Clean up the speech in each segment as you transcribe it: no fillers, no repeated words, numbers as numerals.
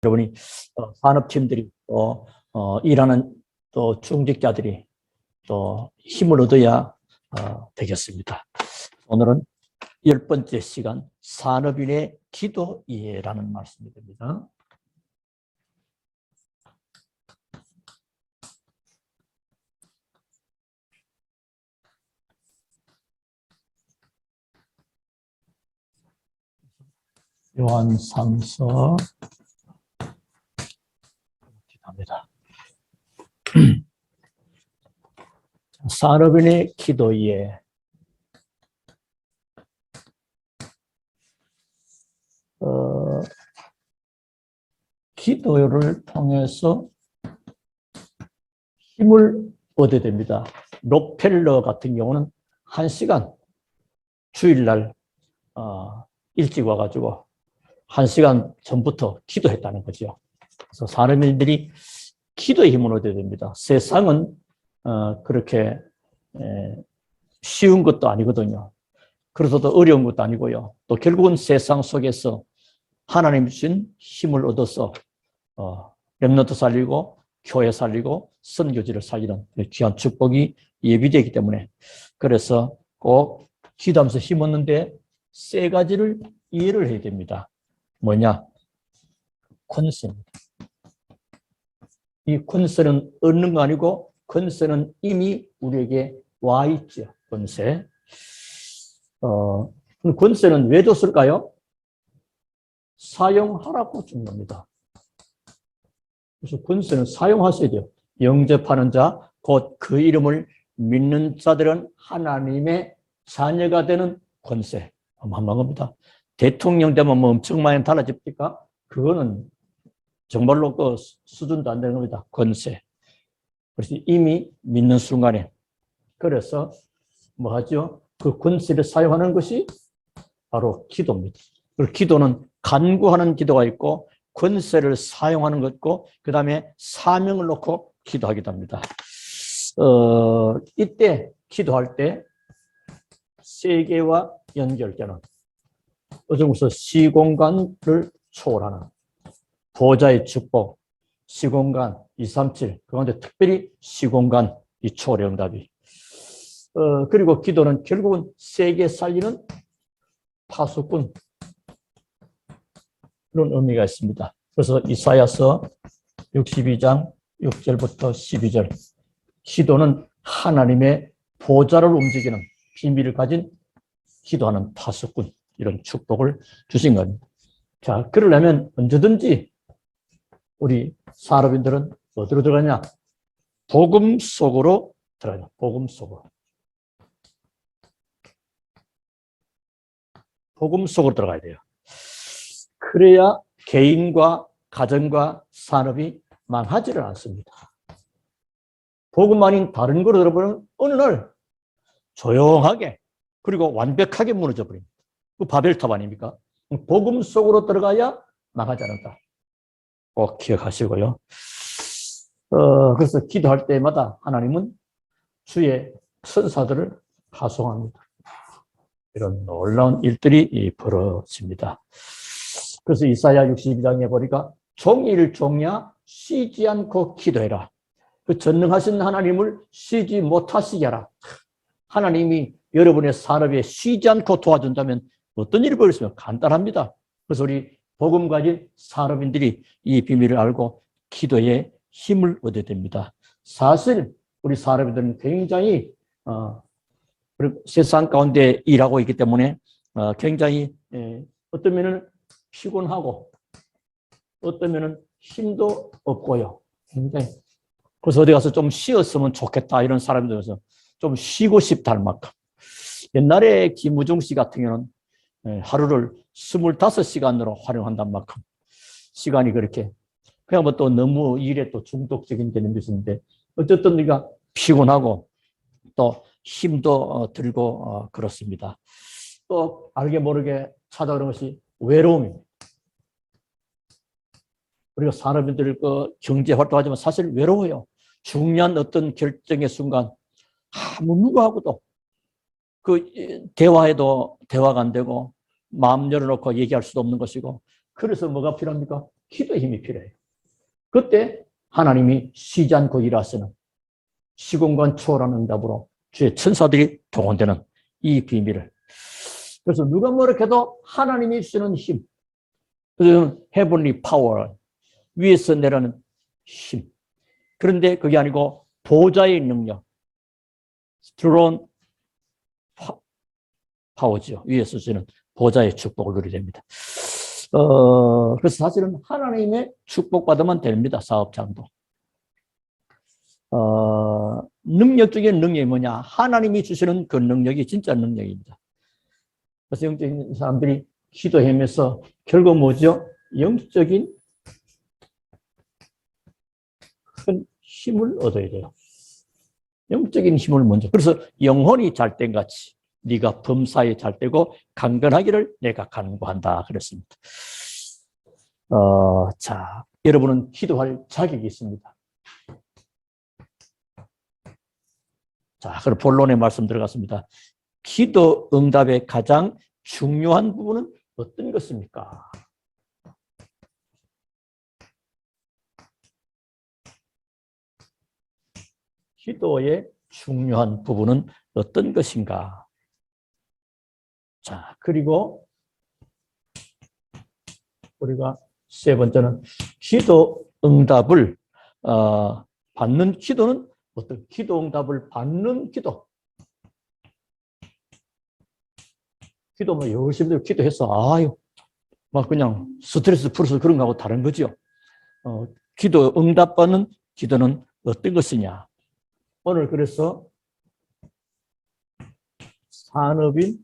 여러분이 산업팀들이 또 일하는 또 중직자들이 또 힘을 얻어야 되겠습니다. 오늘은 10번째 시간 산업인의 기도 이해라는 말씀이 됩니다. 요한 3서 기도합니다. 산업인의 기도 이해. 기도를 통해서 힘을 얻어야 됩니다. 록펠러 같은 경우는 1시간 주일날 일찍 와가지고 1시간 전부터 기도했다는 거죠. 그래서 산업인들이 기도의 힘을 얻어야 됩니다. 세상은 그렇게 쉬운 것도 아니거든요. 그래서도 어려운 것도 아니고요. 또 결국은 세상 속에서 하나님 주신 힘을 얻어서 렘넌트 살리고 교회 살리고 선교지를 살리는 귀한 축복이 예비되기 때문에 그래서 꼭 기도하면서 힘 얻는데 3가지를 이해를 해야 됩니다. 뭐냐? 권세입니다. 이 권세는 얻는 거 아니고 권세는 이미 우리에게 와 있죠. 권세. 권세는 왜 줬을까요? 사용하라고 준 겁니다. 그래서 권세는 사용하셔야 돼요. 영접하는 자, 곧 그 이름을 믿는 자들은 하나님의 자녀가 되는 권세. 어마어마한 겁니다. 대통령 되면 뭐 엄청 많이 달라집니까? 그거는 정말로 그 수준도 안 되는 겁니다. 권세. 그래서 이미 믿는 순간에. 그래서 뭐 하죠? 그 권세를 사용하는 것이 바로 기도입니다. 그리고 기도는 간구하는 기도가 있고 권세를 사용하는 것 있고 그 다음에 사명을 놓고 기도하기도 합니다. 이때 기도할 때 세계와 연결되는 어쩌면서 시공간을 초월하는 보좌의 축복, 시공간 237, 그 가운데 특별히 시공간 이 초월의 응답이 그리고 기도는 결국은 세계 살리는 파수꾼 그런 의미가 있습니다. 그래서 이사야서 62장 6절부터 12절 기도는 하나님의 보좌를 움직이는 비밀을 가진 기도하는 파수꾼 이런 축복을 주신 겁니다. 자, 그러려면 언제든지 우리 산업인들은 어디로 들어가냐? 복음 속으로 들어가냐? 복음 속으로. 복음 속으로 들어가야 돼요. 그래야 개인과 가정과 산업이 망하지를 않습니다. 복음 아닌 다른 거로 들어보면 어느 날 조용하게 그리고 완벽하게 무너져 버립니다. 그 바벨탑 아닙니까? 복음 속으로 들어가야 망하지 않는다. 꼭 기억하시고요. 그래서 기도할 때마다 하나님은 주의 천사들을 파송합니다. 이런 놀라운 일들이 벌어집니다. 그래서 이사야 62장에 보니까 종일 종야 쉬지 않고 기도해라. 그 전능하신 하나님을 쉬지 못하시게 하라. 하나님이 여러분의 산업에 쉬지 않고 도와준다면 어떤 일이 벌어지면 간단합니다. 그래서 우리 복음 가진 산업인들이 이 비밀을 알고 기도에 힘을 얻어야 됩니다. 사실 우리 산업인들은 굉장히 세상 가운데 일하고 있기 때문에 굉장히 어떤 면은 피곤하고 어떤 면은 힘도 없고요. 굉장히 그래서 어디 가서 좀 쉬었으면 좋겠다 이런 사람들에서 좀 쉬고 싶다 할 만큼 옛날에 김우중 씨 같은 경우는 하루를 25시간으로 활용한단 만큼 시간이 그렇게 그냥 뭐 또 너무 일에 또 중독적인 개념이 있는데 어쨌든 우리가 피곤하고 또 힘도 들고 그렇습니다. 또 알게 모르게 찾아오는 것이 외로움입니다. 우리가 산업인들 경제 활동하지만 사실 외로워요. 중요한 어떤 결정의 순간 아무 누구하고도 그 대화해도 대화가 안 되고 마음 열어놓고 얘기할 수도 없는 것이고 그래서 뭐가 필요합니까? 기도의 힘이 필요해요. 그때 하나님이 쉬지 않고 일하시는 시공간 초월하는 응답으로 주의 천사들이 동원되는 이 비밀을. 그래서 누가 뭐라 해도 하나님이 주시는 힘, 그래서 heavenly power, 위에서 내려는 힘. 그런데 그게 아니고 보좌의 능력, throne 파워죠. 위에서 주는 보좌의 축복을 누리게 됩니다. 그래서 사실은 하나님의 축복받으면 됩니다. 사업장도. 능력적인 능력이 뭐냐? 하나님이 주시는 그 능력이 진짜 능력입니다. 그래서 영적인 사람들이 기도하면서 결국 뭐죠? 영적인 큰 힘을 얻어야 돼요. 영적인 힘을 먼저. 그래서 영혼이 잘된 같이 네가 범사에 잘되고 강건하기를 내가 간구한다 그랬습니다. 자, 여러분은 기도할 자격이 있습니다. 자, 그럼 본론의 말씀 들어갔습니다. 기도 응답의 가장 중요한 부분은 어떤 것입니까? 기도의 중요한 부분은 어떤 것인가? 자, 그리고 우리가 세 번째는 기도 응답을 받는 기도는 어떤 기도 응답을 받는 기도. 기도 뭐 열심히 기도해서 아유 막 그냥 스트레스 풀어서 그런 거하고 다른 거죠. 기도 응답받는 기도는 어떤 것이냐? 오늘 그래서 산업인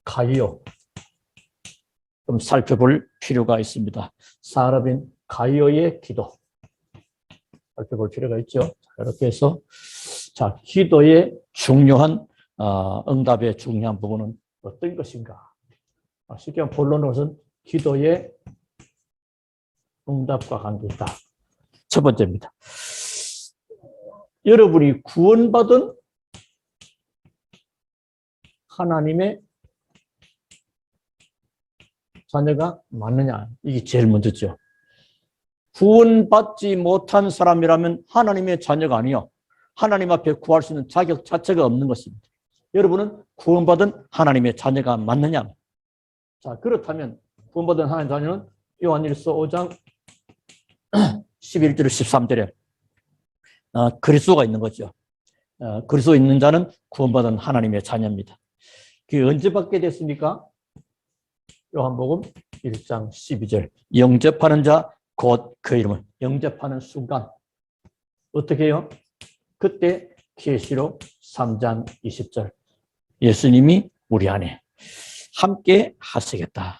가이오 좀 살펴볼 필요가 있습니다. 산업인 가이오의 기도 살펴볼 필요가 있죠. 이렇게 해서 자 기도의 중요한 응답의 중요한 부분은 어떤 것인가? 쉽게 본론으로서는 기도의 응답과 관계있다. 첫 번째입니다. 여러분이 구원받은 하나님의 자녀가 맞느냐? 이게 제일 먼저죠. 구원받지 못한 사람이라면 하나님의 자녀가 아니요. 하나님 앞에 구할 수 있는 자격 자체가 없는 것입니다. 여러분은 구원받은 하나님의 자녀가 맞느냐? 자, 그렇다면 구원받은 하나님의 자녀는 요한일서 5장 11절 13절에 그리스도가 있는 거죠. 그리스도 있는 자는 구원받은 하나님의 자녀입니다. 그게 언제 받게 됐습니까? 요한복음 1장 12절 영접하는 자 곧 그 이름을 영접하는 순간 어떻게 해요? 그때 계시록 3장 20절 예수님이 우리 안에 함께 하시겠다.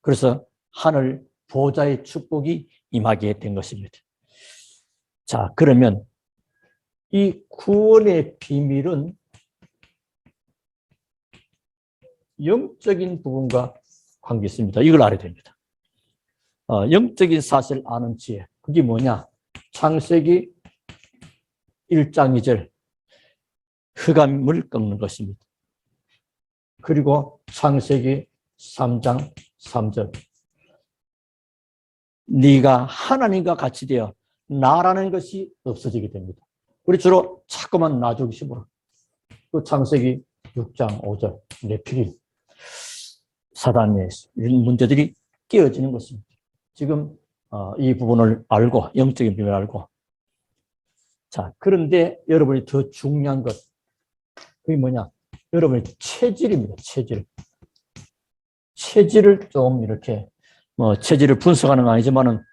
그래서 하늘 보좌의 축복이 임하게 된 것입니다. 자, 그러면 이 구원의 비밀은 영적인 부분과 관계 있습니다. 이걸 알아야 됩니다. 영적인 사실 아는 지혜. 그게 뭐냐? 창세기 1장 2절 흑암을 꺾는 것입니다. 그리고 창세기 3장 3절 네가 하나님과 같이 되어 나라는 것이 없어지게 됩니다. 우리 주로 자꾸만 나 중심으로 또 창세기 6장 5절 네피림 사단의 이런 문제들이 깨어지는 것입니다. 지금 이 부분을 알고 영적인 비밀을 알고 자 그런데 여러분이 더 중요한 것 그게 뭐냐? 여러분의 체질입니다. 체질을 좀 이렇게 체질을 분석하는 건 아니지만은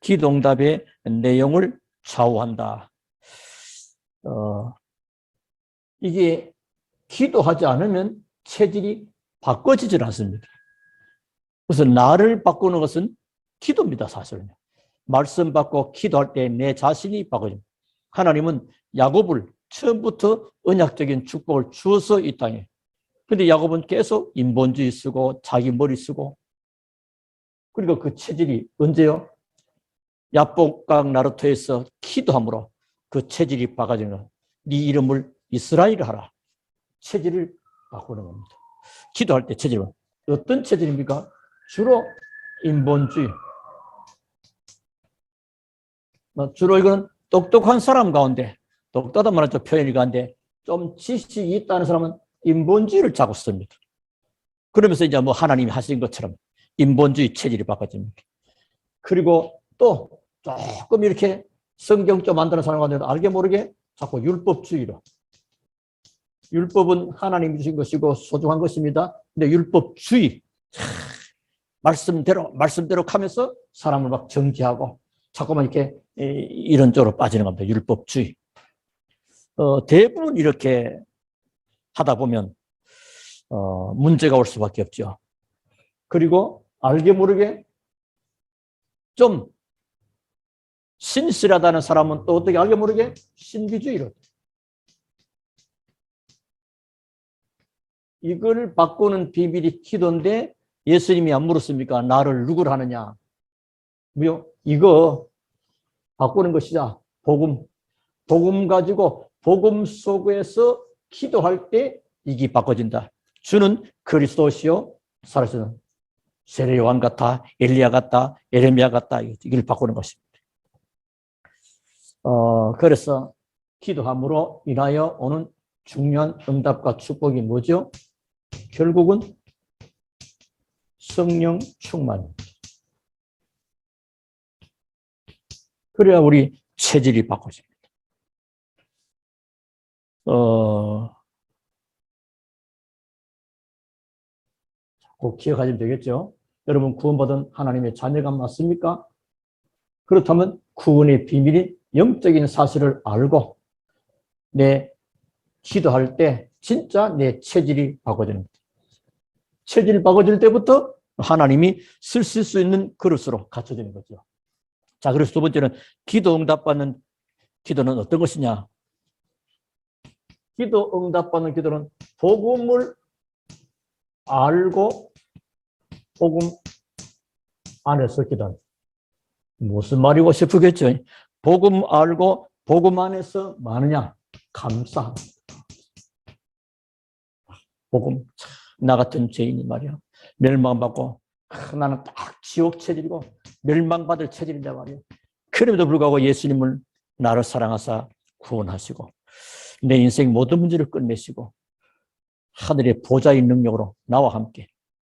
기도응답의 내용을 좌우한다. 이게 기도하지 않으면 체질이 바꿔지질 않습니다. 그래서 나를 바꾸는 것은 기도입니다, 사실은. 말씀 받고 기도할 때 내 자신이 바꿔집니다. 하나님은 야곱을 처음부터 언약적인 축복을 주어서 이 땅에. 근데 야곱은 계속 인본주의 쓰고 자기 머리 쓰고 그리고 그 체질이 언제요? 야복강 나루토에서 기도함으로 그 체질이 바꿔지는 거예요. 네 이름을 이스라엘 하라. 체질을 바꾸는 겁니다. 기도할 때 체질은 어떤 체질입니까? 주로 인본주의. 주로 이거는 똑똑한 사람 가운데, 똑똑하단 말은 좀 표현이 가운데, 좀 지식이 있다는 사람은 인본주의를 자꾸 씁니다. 그러면서 이제 뭐 하나님이 하신 것처럼 인본주의 체질이 바꿔집니다. 그리고 또 조금 이렇게 성경 좀 만드는 사람 가운데 알게 모르게 자꾸 율법주의로. 율법은 하나님이 주신 것이고 소중한 것입니다. 근데 율법주의. 말씀대로 하면서 사람을 막 정죄하고 자꾸만 이렇게 이런 쪽으로 빠지는 겁니다. 율법주의. 대부분 이렇게 하다 보면 문제가 올 수밖에 없죠. 그리고 알게 모르게 좀 신실하다는 사람은 또 어떻게 알게 모르게 신비주의로. 이걸 바꾸는 비밀이 기도인데 예수님이 안 물었습니까? 나를 누구를 하느냐? 이거 바꾸는 것이자 복음 가지고 복음 속에서 기도할 때 이게 바꿔진다. 주는 그리스도시요 살아있는 세례 요한 같다, 엘리야 같다, 예레미야 같다. 이걸 바꾸는 것입니다. 그래서 기도함으로 인하여 오는 중요한 응답과 축복이 뭐죠? 결국은 성령 충만입니다. 그래야 우리 체질이 바꿔집니다. 꼭 기억하시면 되겠죠? 여러분 구원받은 하나님의 자녀가 맞습니까? 그렇다면 구원의 비밀인 영적인 사실을 알고 내 기도할 때 진짜 내 체질이 바꿔집니다. 체질이 바꿔질 때부터 하나님이 쓰실 수 있는 그릇으로 갖춰지는 거죠. 자, 그래서 두 번째는 기도 응답받는 기도는 어떤 것이냐? 기도 응답받는 기도는 복음을 알고 복음 안에서 기도한다. 무슨 말이고 싶으겠죠? 복음 알고 복음 안에서 많으냐? 감사합니다. 복음, 나 같은 죄인이 말이야. 멸망받고 나는 딱 지옥 체질이고 멸망받을 체질인데 말이야. 그럼에도 불구하고 예수님을 나를 사랑하사 구원하시고 내 인생 모든 문제를 끝내시고 하늘의 보좌의 능력으로 나와 함께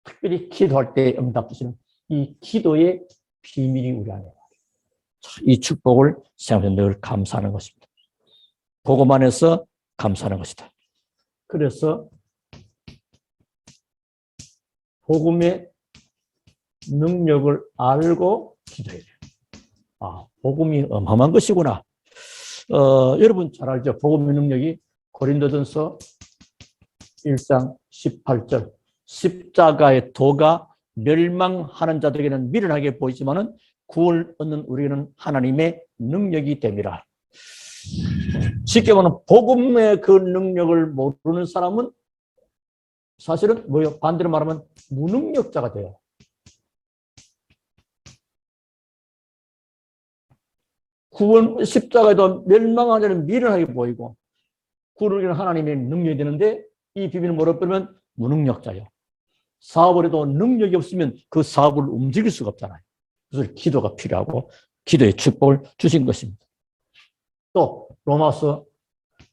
특별히 기도할 때 응답 주시는 이 기도의 비밀이 우리 안에 이 축복을 생각해 늘 감사하는 것입니다. 복음 안에서 감사하는 것이다. 그래서 복음의 능력을 알고 기도해야 돼요. 복음이 어마어마한 것이구나. 여러분 잘 알죠? 복음의 능력이 고린도전서 1장 18절 십자가의 도가 멸망하는 자들에게는 미련하게 보이지만은 구원을 얻는 우리는 하나님의 능력이 됩니다. 쉽게 말하면 복음의 그 능력을 모르는 사람은 사실은 뭐요? 반대로 말하면 무능력자가 돼요. 구원 십자가에도 멸망하는 자는 미련하게 보이고 구원을 얻는 하나님의 능력이 되는데 이 비밀을 모르면 무능력자예요. 사업을 해도 능력이 없으면 그 사업을 움직일 수가 없잖아요. 그래서 기도가 필요하고 기도의 축복을 주신 것입니다. 또 로마서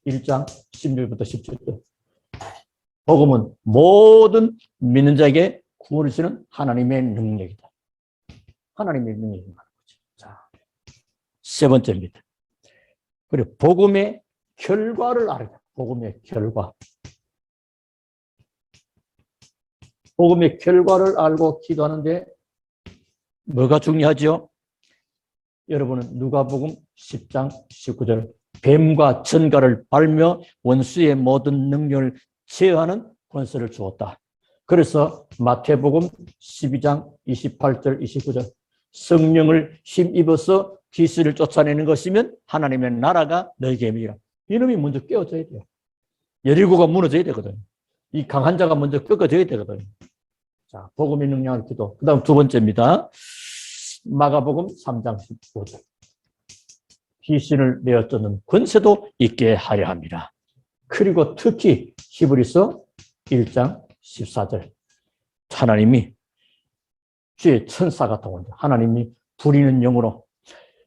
1장 16절부터 17절 복음은 모든 믿는 자에게 구원을 주시는 하나님의 능력이다. 하나님의 능력이 많은 거죠. 자, 세 번째입니다. 그리고 복음의 결과를 알아야 복음의 결과. 복음의 결과를 알고 기도하는데 뭐가 중요하죠? 여러분은 누가복음 10장 19절 뱀과 전갈을 밟며 원수의 모든 능력을 제어하는 권세를 주었다. 그래서 마태복음 12장 28절 29절 성령을 힘입어서 귀신을 쫓아내는 것이면 하나님의 나라가 너희에게 임이라. 이놈이 먼저 깨어져야 돼요. 여리고가 무너져야 되거든요. 이 강한 자가 먼저 꺾어져야 되거든요. 자, 복음의 능력을 기도. 그 다음 두 번째입니다. 마가복음 3장 15절. 귀신을 내어 쫓는 권세도 있게 하려 합니다. 그리고 특히 히브리서 1장 14절. 하나님이 주의 천사가 동원돼 하나님이 부리는 영으로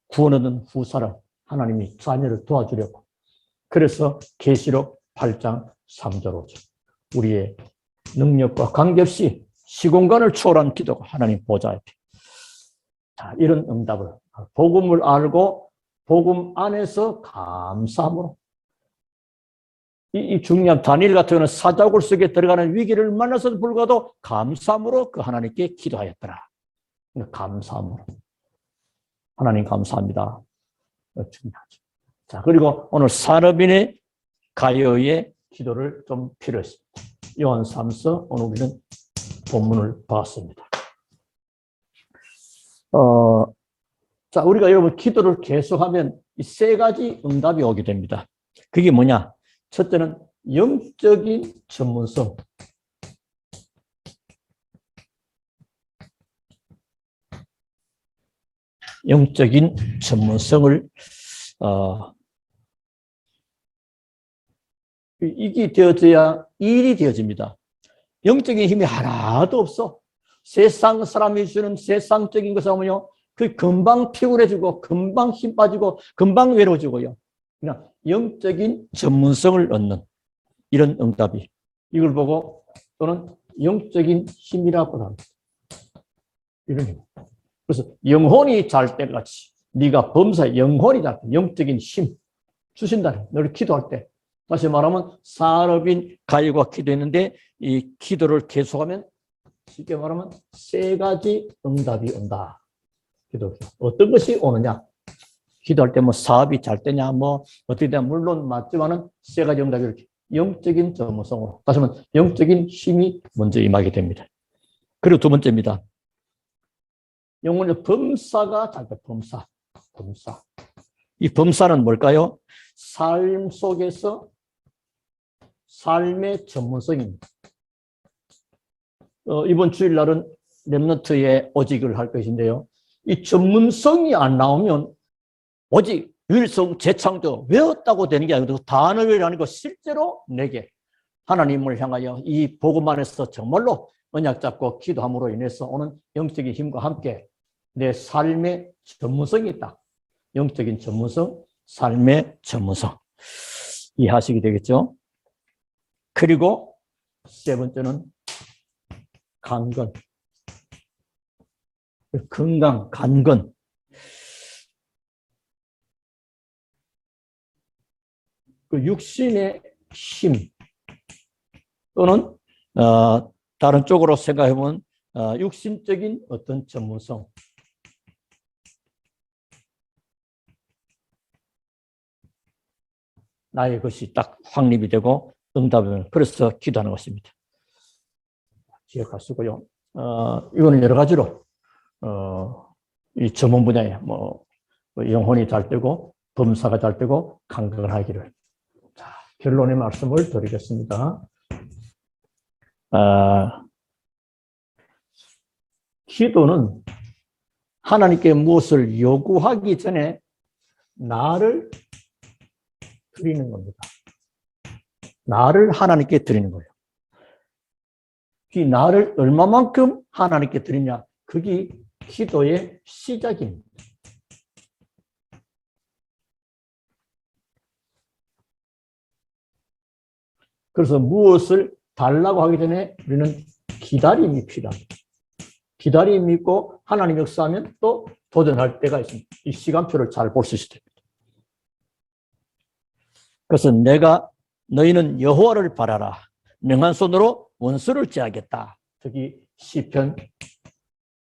구원 얻은 후사를 하나님이 자녀를 도와주려고. 그래서 계시록 8장 3절로죠. 우리의 능력과 관계없이 시공간을 초월한 기도가 하나님 보좌 앞에. 자, 이런 응답을 복음을 알고 복음 안에서 감사함으로 이 중요한 다니엘 같은 경우는 사자굴 속에 들어가는 위기를 만나서도 불구하고 감사함으로 그 하나님께 기도하였더라. 감사함으로. 하나님 감사합니다. 중요하죠. 자, 그리고 오늘 산업인의 가요의 기도를 좀 필요했습니다. 요한 3서 오늘 우리는 본문을 봤습니다. 자, 우리가 여러분 기도를 계속하면 이 세 가지 응답이 오게 됩니다. 그게 뭐냐? 첫째는 영적인 전문성. 영적인 전문성을 이게 되어져야 일이 되어집니다. 영적인 힘이 하나도 없어. 세상 사람이 주는 세상적인 것은 뭐요? 그 금방 피곤해지고 금방 힘 빠지고 금방 외로워지고요. 그냥 영적인 전문성을 얻는 이런 응답이 이걸 보고 또는 영적인 힘이라고 합니다. 이런 힘. 그래서 영혼이 잘 때같이 네가 범사에 영혼이 잘 때 영적인 힘 주신다. 너를 기도할 때 다시 말하면 산업인 가요가 기도했는데 이 기도를 계속하면 쉽게 말하면 세 가지 응답이 온다. 기도 어떤 것이 오느냐? 기도할 때 뭐 사업이 잘 되냐, 뭐 어떻게 되냐, 물론 맞지만은 세 가지 응답이 이렇게 영적인 전문성으로 다시 말하면 영적인 힘이 먼저 임하게 됩니다. 그리고 두 번째입니다. 영혼의 범사가 잘 돼. 범사. 이 범사는 뭘까요? 삶 속에서 삶의 전문성입니다. 이번 주일날은 렘넌트의 오직을 할 것인데요. 이 전문성이 안 나오면 오직 율성 재창조 외웠다고 되는 게 아니고 단어를 아니고 실제로 내게 하나님을 향하여 이 복음 안에서 정말로 언약 잡고 기도함으로 인해서 오는 영적인 힘과 함께 내 삶의 전문성이 있다. 영적인 전문성, 삶의 전문성. 이해하시게 되겠죠? 그리고 세 번째는 강건. 건강, 간건. 그 육신의 힘 또는 다른 쪽으로 생각해보면 육신적인 어떤 전문성. 나의 것이 딱 확립이 되고 응답을 그래서 기도하는 것입니다. 기억하시고요. 이거는 여러 가지로 이 전문 분야에 뭐 영혼이 잘 되고 범사가 잘 되고 강건을 하기를. 자, 결론의 말씀을 드리겠습니다. 기도는 하나님께 무엇을 요구하기 전에 나를 드리는 겁니다. 나를 하나님께 드리는 거예요. 이 나를 얼마만큼 하나님께 드리냐, 그게 기도의 시작입니다. 그래서 무엇을 달라고 하기 전에 우리는 기다림이 필요합니다. 기다림이 있고 하나님 역사하면 또 도전할 때가 있습니다. 이 시간표를 잘 볼 수 있을 때입니다. 그래서 내가 너희는 여호와를 바라라. 명한 손으로 원수를 제하겠다. 특히 시편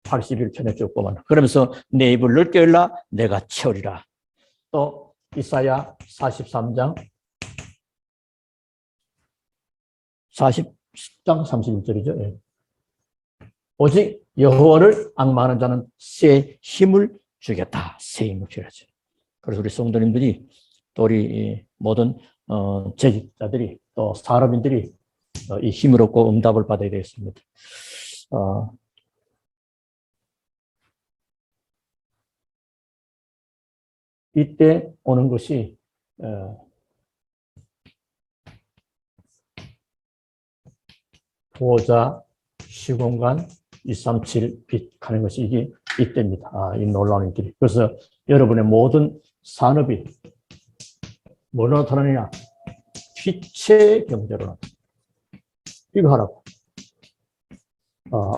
81편에 쭉 보면 그러면서 내 입을 넓게 열라 내가 채우리라. 또 이사야 43장 31절이죠. 예. 오직 여호와를 앙망하는 자는 새 힘을 주겠다. 새 힘을 주겠죠. 그래서 우리 성도님들이 또 우리 모든 재직자들이 또 산업인들이 이 힘을 얻고 응답을 받아야 되겠습니다. 이때 오는 것이 보좌, 시공간, 237 빛 하는 것이 이게 이때입니다. 이 놀라운 길이. 그래서 여러분의 모든 산업이 뭐로 나타나느냐? 빛의 경제로 나타나. 이거 하라고.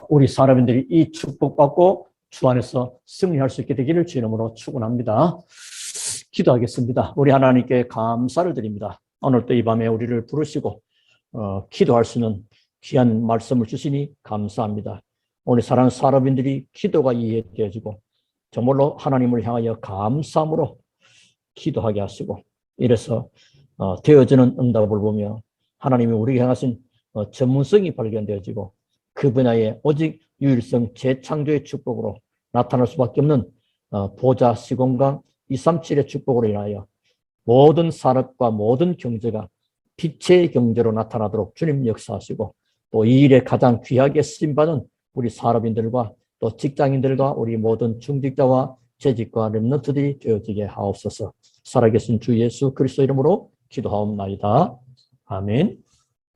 우리 사람들이 이 축복받고 주 안에서 승리할 수 있게 되기를 주 이름으로 축원합니다. 기도하겠습니다. 우리 하나님께 감사를 드립니다. 오늘도 이 밤에 우리를 부르시고 기도할 수 있는 귀한 말씀을 주시니 감사합니다. 오늘 사랑하는 사람들이 기도가 이해되어지고 정말로 하나님을 향하여 감사함으로 기도하게 하시고 이래서 되어지는 응답을 보며 하나님이 우리에게 향하신 전문성이 발견되어지고 그 분야에 오직 유일성 재창조의 축복으로 나타날 수밖에 없는 보좌 시공간 237의 축복으로 인하여 모든 산업과 모든 경제가 빛의 경제로 나타나도록 주님 역사하시고 또 이 일에 가장 귀하게 쓰임받은 우리 산업인들과 또 직장인들과 우리 모든 중직자와 재직과 렘넌트들이 되어지게 하옵소서. 살아계신 주 예수 그리스도 이름으로 기도하옵나이다. 아멘.